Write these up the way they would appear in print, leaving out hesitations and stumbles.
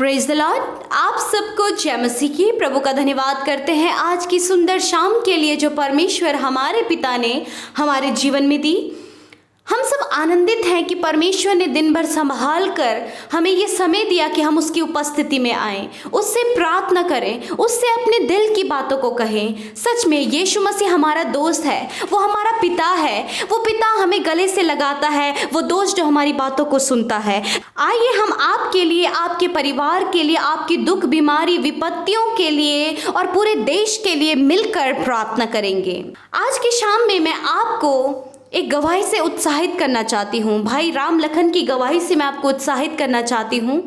Praise the Lord. आप सबको जय मसीह की। प्रभु का धन्यवाद करते हैं आज की सुंदर शाम के लिए जो परमेश्वर हमारे पिता ने हमारे जीवन में दी। हम सब आनंदित हैं कि परमेश्वर ने दिन भर संभाल कर हमें ये समय दिया कि हम उसकी उपस्थिति में आएं, उससे प्रार्थना करें, उससे अपने दिल की बातों को कहें। सच में यीशु मसीह हमारा दोस्त है, वो हमारा पिता है। वो पिता हमें गले से लगाता है, वो दोस्त जो हमारी बातों को सुनता है। आइए हम आपके लिए, आपके परिवार के लिए, आपकी दुख बीमारी विपत्तियों के लिए और पूरे देश के लिए मिलकर प्रार्थना करेंगे। आज की शाम में मैं आपको एक गवाही से उत्साहित करना चाहती हूँ। भाई राम लखन की गवाही से मैं आपको उत्साहित करना चाहती हूँ।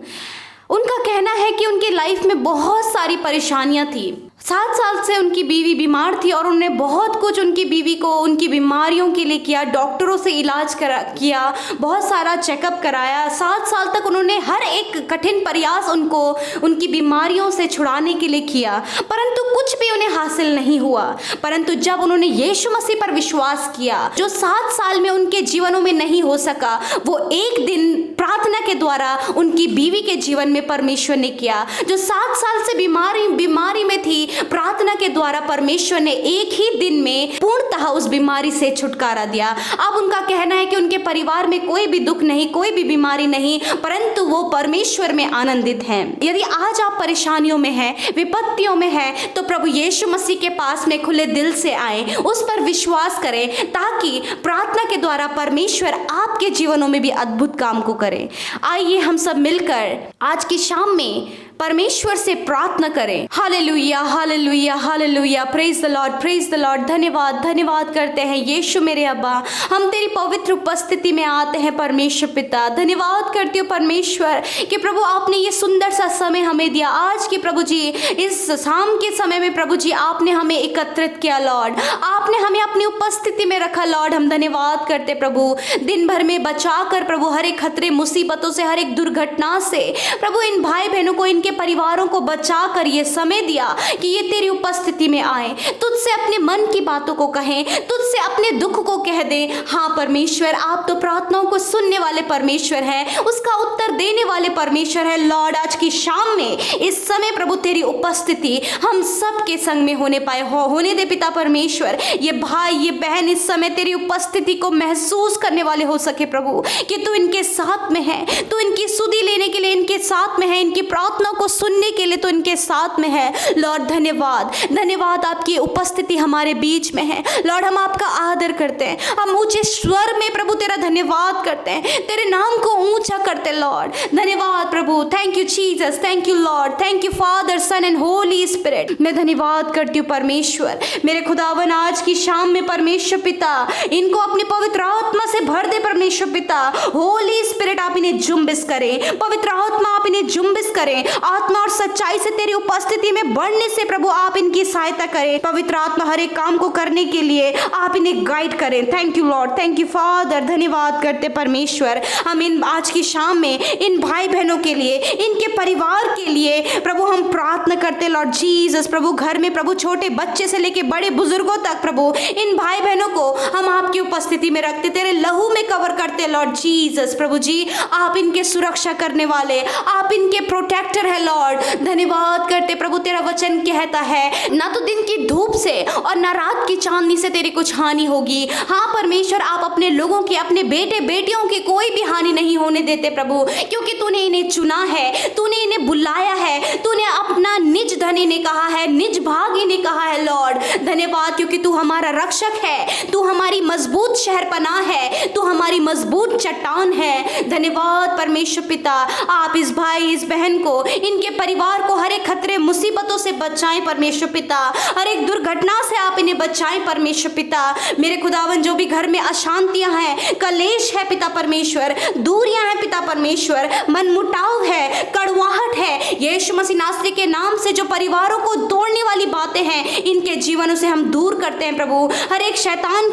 उनका कहना है कि उनके लाइफ में बहुत सारी परेशानियाँ थी। 7 साल से उनकी बीवी बीमार थी और उन्होंने बहुत कुछ उनकी बीवी को उनकी बीमारियों के लिए किया, डॉक्टरों से इलाज किया, बहुत सारा चेकअप कराया। 7 साल तक उन्होंने हर एक कठिन प्रयास उनको उनकी बीमारियों से छुड़ाने के लिए किया, परंतु कुछ भी उन्हें हासिल नहीं हुआ। परंतु जब उन्होंने यीशु मसीह पर विश्वास किया, जो 7 साल में उनके जीवनों में नहीं हो सका, वो एक दिन प्रार्थना के द्वारा उनकी बीवी के जीवन में परमेश्वर ने किया। जो 7 साल से बीमारी में थी, प्रार्थना के द्वारा परमेश्वर ने एक ही दिन में पूर्णतः उस बीमारी से छुटकारा दिया। अब उनका कहना है कि उनके परिवार में कोई भी दुख नहीं, कोई भी बीमारी नहीं, परंतु वो परमेश्वर में आनंदित हैं। यदि आज आप परेशानियों में हैं, विपत्तियों में हैं, तो प्रभु यीशु मसीह के पास में खुले दिल से आए, उस पर विश्वास करें, ताकि प्रार्थना के द्वारा परमेश्वर आपके जीवनों में भी अद्भुत काम को करें। आइए हम सब मिलकर आज की शाम में परमेश्वर से प्रार्थना करें। Hallelujah, hallelujah, hallelujah. Praise the Lord, praise the Lord. धन्यवाद, धन्यवाद करते हैं यीशु मेरे अब्बा, हम तेरी पवित्र उपस्थिति में आते हैं परमेश्वर पिता। धन्यवाद करती हूँ परमेश्वर कि प्रभु आपने ये सुंदर सा समय हमें दिया। आज की प्रभु जी इस शाम के समय में प्रभु जी आपने हमें एकत्रित किया लॉर्ड, आपने हमें अपनी उपस्थिति में रखा लॉर्ड। हम धन्यवाद करते प्रभु, दिन भर में बचा कर प्रभु हर एक खतरे मुसीबतों से, हर एक दुर्घटना से प्रभु इन भाई बहनों को, इनके परिवारों को बचा कर ये समय दिया कि ये तेरी उपस्थिति में आए, तुझसे अपने मन की बातों को कहें, तुझसे अपने दुख को कह दें। हाँ परमेश्वर, आप तो प्रार्थनाओं को सुनने वाले परमेश्वर हैं, उसका उत्तर देने वाले परमेश्वर है लॉर्ड। आज की शाम में इस समय प्रभु तेरी उपस्थिति हम सब के संग में होने दे पिता परमेश्वर। ये भाई, ये बहन इस समय तेरी उपस्थिति को महसूस करने वाले हो सके प्रभु, कि तू इनके साथ में है, तू इनकी सुधि लेने के लिए इनके साथ में है, इनकी प्रार्थना को सुनने के लिए तो इनके साथ में है लॉर्ड। धन्यवाद, धन्यवाद, आपकी उपस्थिति हमारे बीच में है लॉर्ड। हम आपका आदर करते हैं, हम ऊंचे स्वर में प्रभु तेरा धन्यवाद करते हैं, तेरे नाम को ऊंचा करते लॉर्ड। धन्यवाद प्रभु, thank you Jesus, thank you Lord, thank you Father, Son and Holy Spirit. मैं धन्यवाद करती हूँ परमेश्वर मेरे खुदावन। आज की शाम में परमेश्वर पिता इनको अपनी पवित्र आत्मा से भर दे परमेश्वर पिता। होली स्पिरिट आप इन्हें जुम्बिश करें, पवित्र आत्मा आप इन्हें जुम्बिश करें, आत्मा और सच्चाई से तेरी उपस्थिति में बढ़ने से प्रभु आप इनकी सहायता करें। पवित्र आत्मा हर एक काम को करने के लिए आप इन्हें गाइड करें। Thank you Lord, thank you father. धन्यवाद करते परमेश्वर, हम इन आज की शाम में इन भाई बहनों के लिए, इनके परिवार के लिए प्रभु हम प्रार्थना करते लॉर्ड जीसस। प्रभु घर में प्रभु छोटे बच्चे से लेके बड़े बुजुर्गों तक प्रभु इन भाई बहनों को हम आपकी उपस्थिति में रखते, तेरे लहू में कवर करते लॉर्ड जीसस। प्रभु जी आप इनके सुरक्षा करने वाले, आप इनके प्रोटेक्टर है लॉर्ड। धन्यवाद करते प्रभु, तेरा वचन कहता है ना तो दिन की धूप से और ना रात की चांदनी से तेरी कुछ हानि होगी। हाँ परमेश्वर, आप अपने लोगों की, अपने बेटे बेटियों की कोई भी हानि नहीं होने देते प्रभु, क्योंकि तूने इन्हें चुना है, तूने इन्हें बुलाया है, तूने अपना निज धन इन्हें कहा है, निज भाग इन्हें कहा है लॉर्ड। धन्यवाद, क्योंकि तू हमारा रक्षक है, तू हमारी मजबूत शहरपनाह है, तू हमारी मजबूत चट्टान है। धन्यवाद परमेश्वर पिता, आप इस भाई इस बहन को, इनके परिवार को हर एक खतरे मुसीबतों से बचाएं परमेश्वर पिता, हर एक दुर्घटना से आप इन्हें बचाएं परमेश्वर पिता। मेरे खुदावन, जो भी घर में अशांतियां हैं, कलेश है पिता परमेश्वर, दूरियां हैं पिता परमेश्वर, मनमुटाव है, कड़वाहट है, यीशु मसीह नासरी के नाम से जो परिवारों को तोड़ने वाली बातें हैं, इनके जीवनों से हम दूर करते हैं प्रभु। हर एक शैतान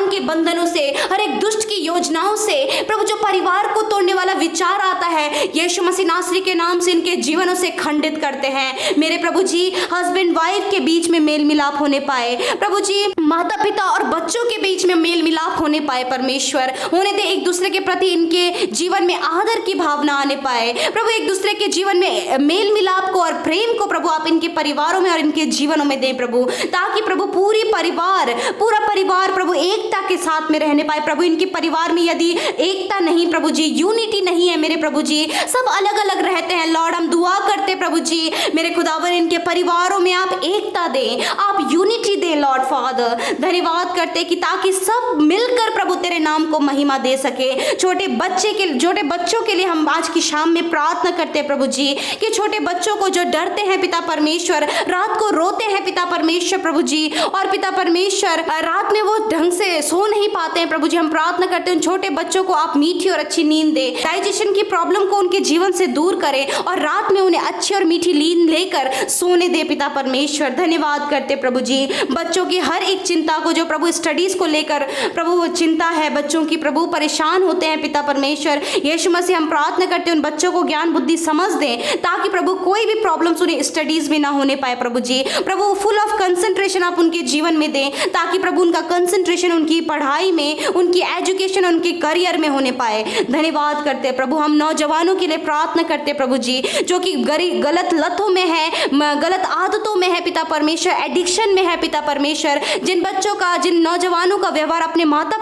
के बंधनों से, हर एक दुष्ट की योजनाओं से प्रभु, जो परिवार को तोड़ने वाला विचार आता है, यीशु मसीह नासरी के नाम से इनके जीवनों से खंडित करते हैं। मेरे प्रभु जी, हस्बैंड वाइफ के बीच में मेल मिलाप होने पाए प्रभु जी, माता पिता और बच्चों के बीच में मेल मिलाप होने पाए परमेश्वर, होने दे। एक दूसरे के प्रति इनके जीवन में आदर की भावना आने पाए प्रभु, एक दूसरे के जीवन में मेल मिलाप को और प्रेम को प्रभु आप इनके परिवारों में और इनके जीवनों में दें प्रभु, ताकि प्रभु पूरा परिवार प्रभु एकता के साथ में रहने पाए प्रभु। इनके परिवार में यदि एकता नहीं प्रभु जी, यूनिटी नहीं है मेरे प्रभु जी, सब अलग अलग रहते हैं लॉर्ड, हम दुआ करते प्रभु जी मेरे खुदावन, इनके परिवारों में आप एकता दें, आप यूनिटी दें लॉर्ड फादर। धन्यवाद करते कि ताकि सब मिलकर प्रभु तेरे नाम को महिमा दे सके। छोटे बच्चों के लिए हम आज की शाम में प्रार्थना करते हैं प्रभु जी, कि छोटे बच्चों को जो डरते हैं पिता परमेश्वर, रात को रोते हैं पिता परमेश्वर प्रभु जी, और पिता परमेश्वर रात में वो ढंग से सो नहीं पाते हैं प्रभु जी, हम प्रार्थना करते हैं उन छोटे बच्चों को आप मीठी और अच्छी नींद दे, डाइजेशन की प्रॉब्लम को उनके जीवन से दूर करें और रात में उन्हें अच्छी और मीठी नींद लेकर सोने दे पिता परमेश्वर। धन्यवाद करते प्रभु जी, बच्चों की हर एक चिंता को, जो प्रभु स्टडीज को लेकर प्रभु चिंता है बच्चों की, प्रभु परेशान होते हैं पिता परमेश्वर, यीशु मसीह हम प्रार्थना करते हैं उन बच्चों को ज्ञान बुद्धि समझ दें, ताकि प्रभु कोई भी प्रॉब्लम्स उन्हें स्टडीज में ना होने पाए प्रभु जी। प्रभु फुल ऑफ कंसंट्रेशन आप उनके जीवन में दें, ताकि प्रभु उनका कंसंट्रेशन उनकी पढ़ाई में, उनकी एजुकेशन, उनके करियर में होने पाए। धन्यवाद करते हैं प्रभु, हम नौजवानों के लिए प्रार्थना करते हैं प्रभु जी, जो कि गलत लतों में है, गलत आदतों में है पिता परमेश्वर, एडिक्शन में है पिता परमेश्वर, जिन नौजवानों का व्यवहार अपने माता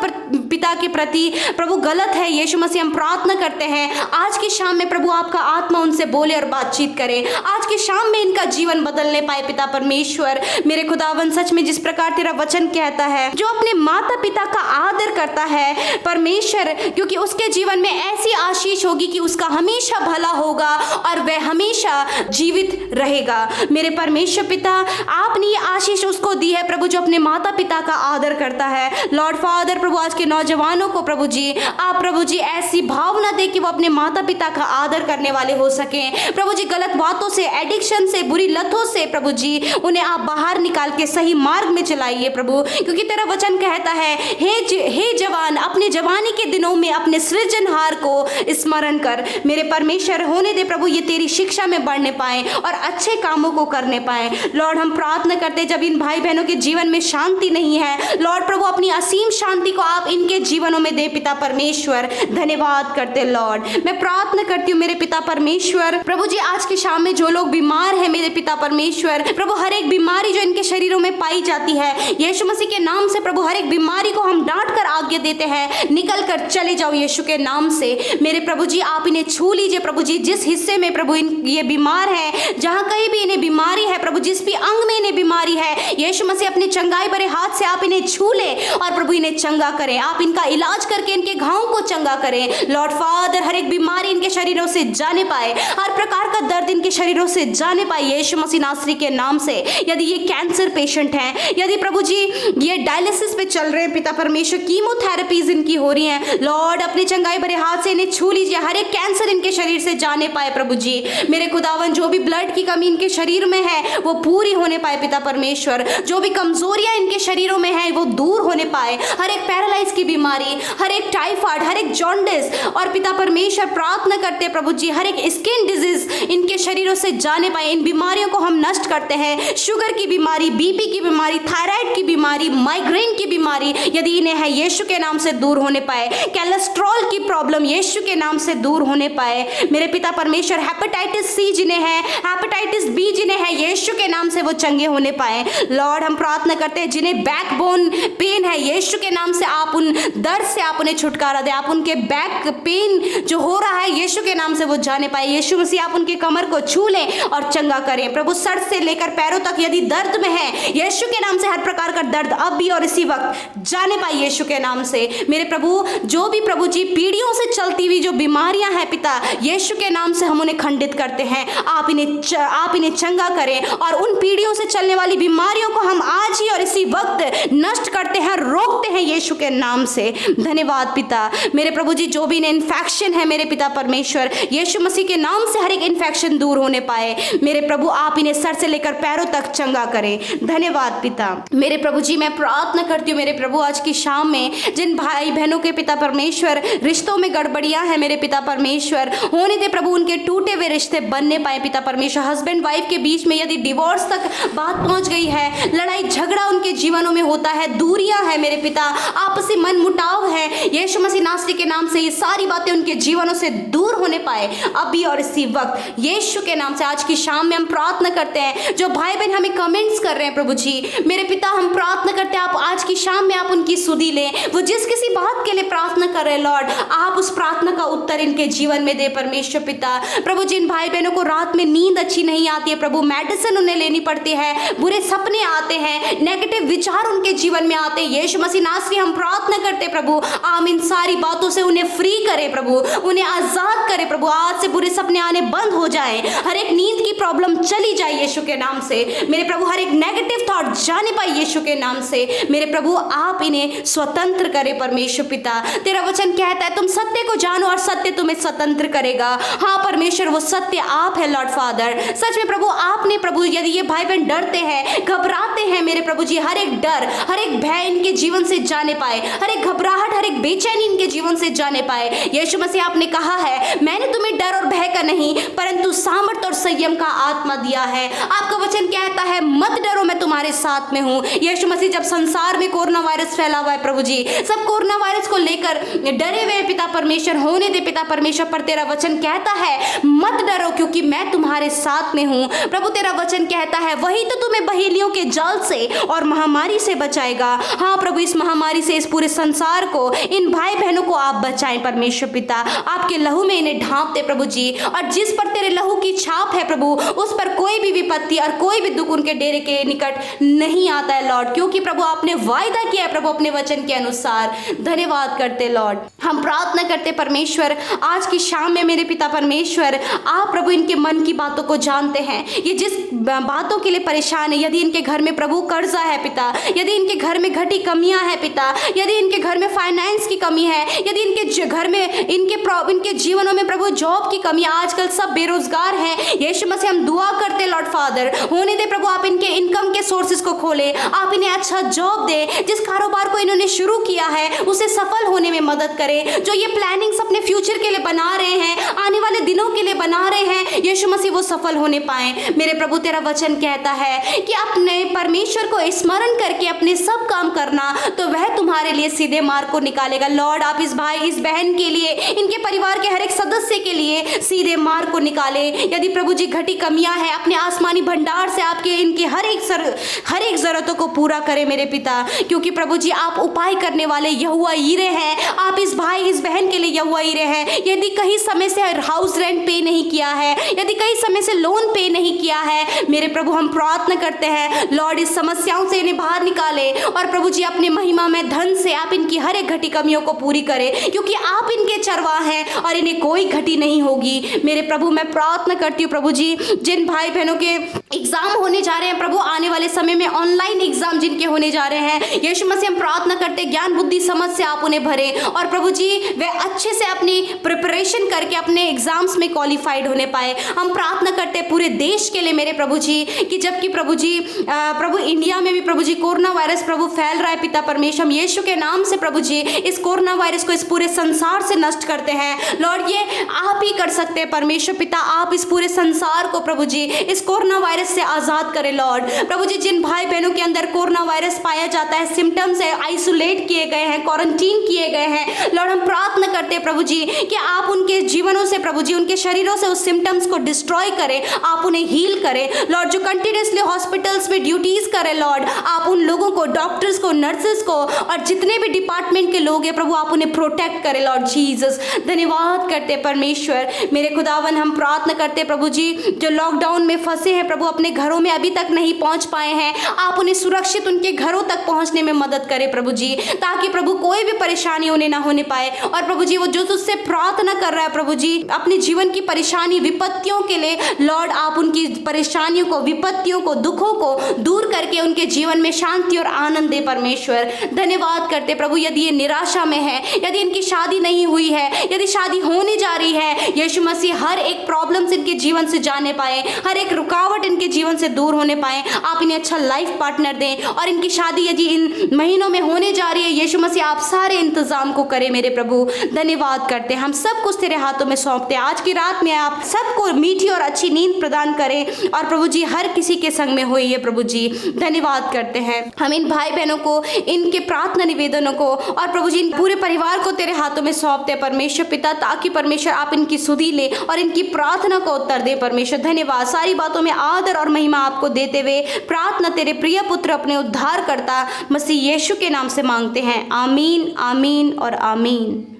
पिता के प्रति प्रभु गलत है, यीशु मसीह हम प्रार्थना करते हैं आज की शाम में प्रभु आपका आत्मा उनसे बोले और बातचीत करे, आज की शाम में इनका जीवन बदलने पाए पिता परमेश्वर। मेरे खुदावन, सच में जिस प्रकार तेरा वचन कहता है, जो अपने माता पिता का आदर करता है परमेश्वर, क्योंकि उसके जीवन में ऐसी आशीष होगी कि उसका हमेशा भला होगा और वह हमेशा जीवित रहेगा। मेरे परमेश्वर पिता, आपने ये आशीष उसको दी है प्रभु, जो अपने माता पिता का आदर करता है लॉर्ड फादर। प्रभु आज के नौजवानों को प्रभु जी, आप प्रभु जी ऐसी भावना दे कि वो अपने माता पिता का आदर करने वाले हो सकें प्रभु जी। गलत बातों से, एडिक्शन से, बुरी लतों से प्रभु जी उन्हें आप बाहर निकाल के सही मार्ग में चलाइए प्रभु, क्योंकि तेरा वचन कहता है, हे जवान, अपने जवानी के दिनों में अपने सृजनहार को स्मरण कर। मेरे परमेश्वर, होने दे प्रभु ये तेरी शिक्षा में बढ़ने पाए और अच्छे कामों को करने पाए लॉर्ड। हम प्रार्थना करते, जब इन भाई बहनों के जीवन में शांति नहीं है लॉर्ड प्रभु, अपनी असीम शांति को आप इनके जीवनों में दे पिता परमेश्वर। धन्यवाद करते लॉर्ड। मैं प्रार्थना करती हूँ मेरे पिता परमेश्वर प्रभु जी, आज की शाम में जो लोग बीमार हैं मेरे पिता परमेश्वर प्रभु, हर एक बीमारी जो इनके शरीरों में पाई जाती है, यीशु मसीह के नाम से प्रभु हर एक बीमारी को हम डांट कर आज्ञा देते हैं, निकल कर चले जाओ यीशु के नाम से। मेरे प्रभु जी, आप इन्हें छू लीजिए प्रभु जी, जिस हिस्से में प्रभु ये बीमार है, जहाँ कहीं भी इन्हें बीमारी है प्रभु, जिस भी अंग में इन्हें बीमारी है, यीशु मसीह अपने चंगाई भरे हाथ से आप इन्हें छू ले और प्रभु इन्हें चंगा करें। आप इनका इलाज करके इनके घावों को चंगा करें लॉर्ड फादर। हर एक बीमारी इनके शरीरों से जाने पाए, हर प्रकार का दर्द इनके शरीरों से जाने पाए यीशु मसीह नासरी के नाम से। यदि ये कैंसर पेशेंट हैं, यदि प्रभु जी ये डायलिसिस पे चल रहे हैं पिता परमेश्वर, कीमोथेरेपीज इनकी हो रही हैं लॉर्ड, अपने चंगाई भरे हाथ से इन्हें छू लीजिए, हर एक कैंसर इनके शरीर से जाने पाए प्रभु जी। मेरे खुदावन, जो भी ब्लड की कमी इनके शरीर में है वो पूरी होने पाए पिता परमेश्वर, जो भी कमजोरियां इनके शरीरों में है वो दूर होने पाए, हर एक पैरालाइज की बीमारी, हर एक टाइफाइड, हर एक जॉन्डिस, और पिता परमेश्वर प्रार्थना करते प्रभु जी हर एक स्किन डिजीज इनके शरीरों से जाने पाए। इन बीमारियों को हम नष्ट करते हैं, शुगर की बीमारी, बीपी की बीमारी, थायराइड की बीमारी, माइग्रेन की बीमारी यदि इन्हें है यीशु के नाम से दूर होने पाए, कोलेस्ट्रॉल की प्रॉब्लम यीशु के नाम से दूर होने पाए। मेरे पिता परमेश्वर, हेपेटाइटिस सी जिन्हें है, हेपेटाइटिस बी जिन्हें है, यीशु के नाम से वो चंगे होने पाए लॉर्ड। हम प्रार्थना करते हैं जिन्हें बैकबोन पेन है, यीशु के नाम से आप उन दर्द से आप उन्हें छुटकारा दे, आप उनके बैक पेन जो हो रहा है यीशु के नाम से वो जाने पाए। यीशु मसीह आप उनके कमर को छू लें और चंगा करें प्रभु, सर से लेकर पैरों तक यदि दर्द में है यीशु के नाम से हर प्रकार का दर्द अब भी और इसी वक्त जाने पाए यीशु के नाम से। मेरे प्रभु, जो भी प्रभु जी पीढ़ियों से चलती हुई जो बीमारियां हैं पिता, यीशु के नाम से हम उन्हें खंडित करते हैं, आप इन्हें चंगा करें और उन पीढ़ियों से चलने वाली बीमारियों को हम आज ही और इसी वक्त नष्ट करते हैं, रोकते हैं यीशु के नाम नाम से। धन्यवाद पिता। मेरे प्रभु जी जो भी इन्फेक्शन है मेरे पिता परमेश्वर, यीशु मसीह के नाम से हर एक इन्फेक्शन दूर होने पाए। मेरे प्रभु आप इन्हें सर से लेकर पैरों तक चंगा करें। धन्यवाद पिता। मेरे प्रभु जी मैं प्रार्थना करती हूँ मेरे प्रभु आज की शाम में जिन भाई बहनों के पिता परमेश्वर रिश्तों में गड़बड़ियां हैं मेरे पिता परमेश्वर, होने दे प्रभु उनके टूटे हुए रिश्ते बनने पाए पिता परमेश्वर। हस्बैंड वाइफ के बीच में यदि डिवोर्स तक बात पहुंच गई है, लड़ाई झगड़ा उनके जीवनों में होता है, दूरियां है मेरे पिता, आपसी मन मुटाव है, यीशु मसीह नासरी के नाम से ये सारी बातें उनके जीवनों से दूर होने पाए अभी और इसी वक्त यीशु के नाम से। आज की शाम में हम प्रार्थना करते हैं जो भाई बहन हमें कमेंट्स कर रहे हैं प्रभु जी, मेरे पिता हम प्रार्थना करते हैं आप आज की शाम में आप उनकी सुधि लें। वो जिस किसी बात के लिए प्रार्थना कर रहे हैं लॉर्ड, आप उस प्रार्थना का उत्तर इनके जीवन में दे परमेश्वर पिता। प्रभु जिन भाई बहनों को रात में नींद अच्छी नहीं आती है प्रभु, मेडिसिन उन्हें लेनी पड़ती है, बुरे सपने आते हैं, नेगेटिव विचार उनके जीवन में आते हैं, यीशु मसीह नासरी हम प्रार्थना करते प्रभु आप इन सारी बातों से उन्हें फ्री करें प्रभु, उन्हें आजाद करें प्रभु। आज से बुरे सपने आने बंद हो जाएं, हर एक नींद की प्रॉब्लम चली जाए यीशु के नाम से मेरे प्रभु, हर एक नेगेटिव थॉट जाने पाए यीशु के नाम से मेरे प्रभु। आप इन्हें स्वतंत्र करें परमेश्वर पिता। तेरा वचन कहता है तुम सत्य को जानो और सत्य तुम्हें स्वतंत्र करेगा। हाँ परमेश्वर वो सत्य आप है लॉर्ड फादर। सच में प्रभु आपने प्रभु यदि ये भाई बहन डरते हैं घबराते हैं मेरे प्रभु जी, हर एक डर हर एक भय इनके जीवन से जाने पाए, हर एक घबराहट हर एक बेचैनी इनके जीवन से जाने पाए। यीशु मसीह आपने कहा है मैंने तुम्हें डर और भय का नहीं परंतु सामर्थ और संयम का आत्मा दिया है। आपका वचन कहता है मत डरो मैं तुम्हारे साथ में हूँ। यीशु मसीह जब संसार में कोरोना वायरस फैला हुआ है प्रभु जी, सब कोरोना वायरस को लेकर डरे हुए पिता परमेश्वर, होने दे पिता परमेश्वर, पर तेरा वचन कहता है मत डरो क्योंकि मैं तुम्हारे साथ में हूँ प्रभु। तेरा वचन कहता है वही तो तुम्हें बहेलियों के जाल से और महामारी से बचाएगा। हाँ प्रभु इस महामारी से इस पूरे संसार को इन भाई बहनों को आप बचाएं परमेश्वर पिता, आपके लहू में इन्हें ढांप दे प्रभु जी, और जिस पर तेरे लहू की छाप है प्रभु उस पर कोई भी विपत्ति और कोई भी दुख उनके डेरे के निकट नहीं आता है लॉर्ड, क्योंकि प्रभु आपने वायदा किया है प्रभु अपने वचन के अनुसार। धन्यवाद करते लॉर्ड। हम प्रार्थना करते परमेश्वर आज की शाम में मेरे पिता परमेश्वर आप प्रभु इनके मन की बातों को जानते हैं, ये जिस बातों के लिए परेशान है, यदि इनके घर में प्रभु कर्जा है पिता, यदि इनके घर में घटी कमियां है पिता, यदि इनके घर में फाइनेंस की कमी है, यदि इनके घर में इनके जीवनों में प्रभु जॉब की कमी, आजकल सब बेरोजगार हैं यीशु मसीह हम दुआ करते लॉर्ड फादर, होने दे प्रभु आप इनके इनकम के सोर्सेज को खोले, आप इन्हें अच्छा जॉब दे, जिस कारोबार को इन्होंने शुरू किया है उसे सफल होने में मदद करे, जो ये प्लानिंग्स अपने फ्यूचर के लिए बना रहे हैं, आने वाले दिनों के लिए बना रहे हैं यीशु मसीह वो सफल होने पाए। मेरे प्रभु तेरा वचन कहता है कि अपने परमेश्वर को स्मरण करके अपने सब काम करना तो वह तुम्हारे लिए सीधे मार्ग को निकालेगा। लॉर्ड आप इस भाई इस बहन के लिए, इनके परिवार के हर एक सदस्य के लिए सीधे मार्ग को निकाले। यदि प्रभु जी घटी कमियां हैं अपने आसमानी भंडार से आपके इनकी हर एक जरूरतों को पूरा करें मेरे पिता, क्योंकि प्रभु जी आप उपाय करने वाले यहोवा यीरे हैं। आप इस भाई इस बहन के लिए यहोवा यीरे हैं। यदि कहीं समय से हाउस रेंट पे नहीं किया है, यदि कई समय से लोन पे नहीं किया है, मेरे प्रभु हम प्रार्थना करते हैं लॉर्ड इस समस्याओं से इन्हें बाहर निकाले, और प्रभु जी अपने महिमा में धन से आप इनकी हर एक घटी कमियों को पूरी करें, क्योंकि आप इनके चरवाह हैं और इन्हें कोई घटी नहीं होगी। मेरे प्रभु मैं प्रार्थना करती हूँ प्रभु जी जिन भाई बहनों के एग्जाम होने जा रहे हैं प्रभु, आने वाले समय में ऑनलाइन एग्जाम जिनके होने जा रहे हैं, यीशु मसीह हम प्रार्थना करते ज्ञान बुद्धि समझ से आप उन्हें भरे, और प्रभु जी वे अच्छे से अपनी प्रिपरेशन करके अपने एग्जाम्स में क्वालिफाइड होने पाए। हम प्रार्थना करते पूरे देश के लिए मेरे प्रभु जी कि जबकि प्रभु जी प्रभु इंडिया में भी प्रभु जी कोरोना वायरस प्रभु फैल रहा है पिता परमेश्वर, हम यीशु के नाम से प्रभु जी इस कोरोना वायरस को इस पूरे संसार से नष्ट करते हैं। लॉर्ड ये आप ही कर सकते हैं परमेश्वर पिता, आप इस पूरे संसार को प्रभु जी इस कोरोना वायरस से आजाद करें लॉर्ड। प्रभु जी जिन भाई बहनों के अंदर कोरोना वायरस पाया जाता है, सिम्टम्स है, आइसोलेट किए गए हैं, क्वारंटीन किए गए हैं, लॉर्ड हम प्रार्थना करते हैं प्रभु जी कि आप उनके जीवनों से प्रभु जी उनके शरीरों से उस सिम्टम्स को डिस्ट्रॉय करें, आप उन्हें हील करें लॉर्ड। जो कंटिन्यूसली हॉस्पिटल्स में ड्यूटीज करें लॉर्ड, आप उन लोगों को, डॉक्टर्स को, नर्सेस को और जितने भी डिपार्टमेंट के लोग हैं प्रभु आप उन्हें प्रोटेक्ट करें लॉर्ड जीसस। धन्यवाद करते परमेश्वर मेरे खुदावन, हम प्रार्थना करते प्रभु जी जो लॉकडाउन में फंसे हैं प्रभु अपने घरों में अभी तक नहीं पहुंच पाए हैं, आप उन्हें सुरक्षित उनके घरों तक पहुंचने में मदद करें प्रभु जी, ताकि प्रभु कोई भी परेशानी उन्हें ना होने पाए। और प्रभु जी वो जो तुझसे प्रार्थना कर रहा है प्रभु जी अपने जीवन की परेशानी विपत्तियों के लिए, लॉर्ड आप उनकी परेशानियों को, विपत्तियों को, दुखों को दूर करके उनके जीवन में शांति और आनंद दे परमेश्वर। धन्यवाद करते प्रभु, यदि ये निराशा में है, यदि इनकी शादी नहीं हुई है, यदि शादी होने जा रही है, यीशु मसीह हर एक प्रॉब्लम्स इनके जीवन से जाने पाए, हर एक रुकावट इनके जीवन से दूर होने पाए, आप इन्हें अच्छा लाइफ पार्टनर दें। और इनकी शादी यदि इन महीनों में होने जा रही है, यीशु मसीह आप सारे इंतजाम को करें मेरे प्रभु। धन्यवाद करते हम सब कुछ तेरे हाथों में सौंपते हैं। आज की रात में आप सबको मीठी और अच्छी नींद प्रदान करें और प्रभु जी हर किसी के संग में हुई है प्रभु जी। धन्यवाद करते हैं हम इन भाई बहनों को, इनके प्रार्थना निवेदनों को और प्रभु जी इन पूरे परिवार को तेरे हाथों में सौंपते हैं परमेश्वर पिता, ताकि परमेश्वर आप इनकी सुधि ले और इनकी प्रार्थना को उत्तर दे परमेश्वर। धन्यवाद, सारी बातों में आदर और महिमा आपको देते हुए प्रार्थना तेरे प्रिय पुत्र अपने उद्धारकर्ता मसीह यीशु के नाम से मांगते हैं। आमीन, आमीन और आमीन।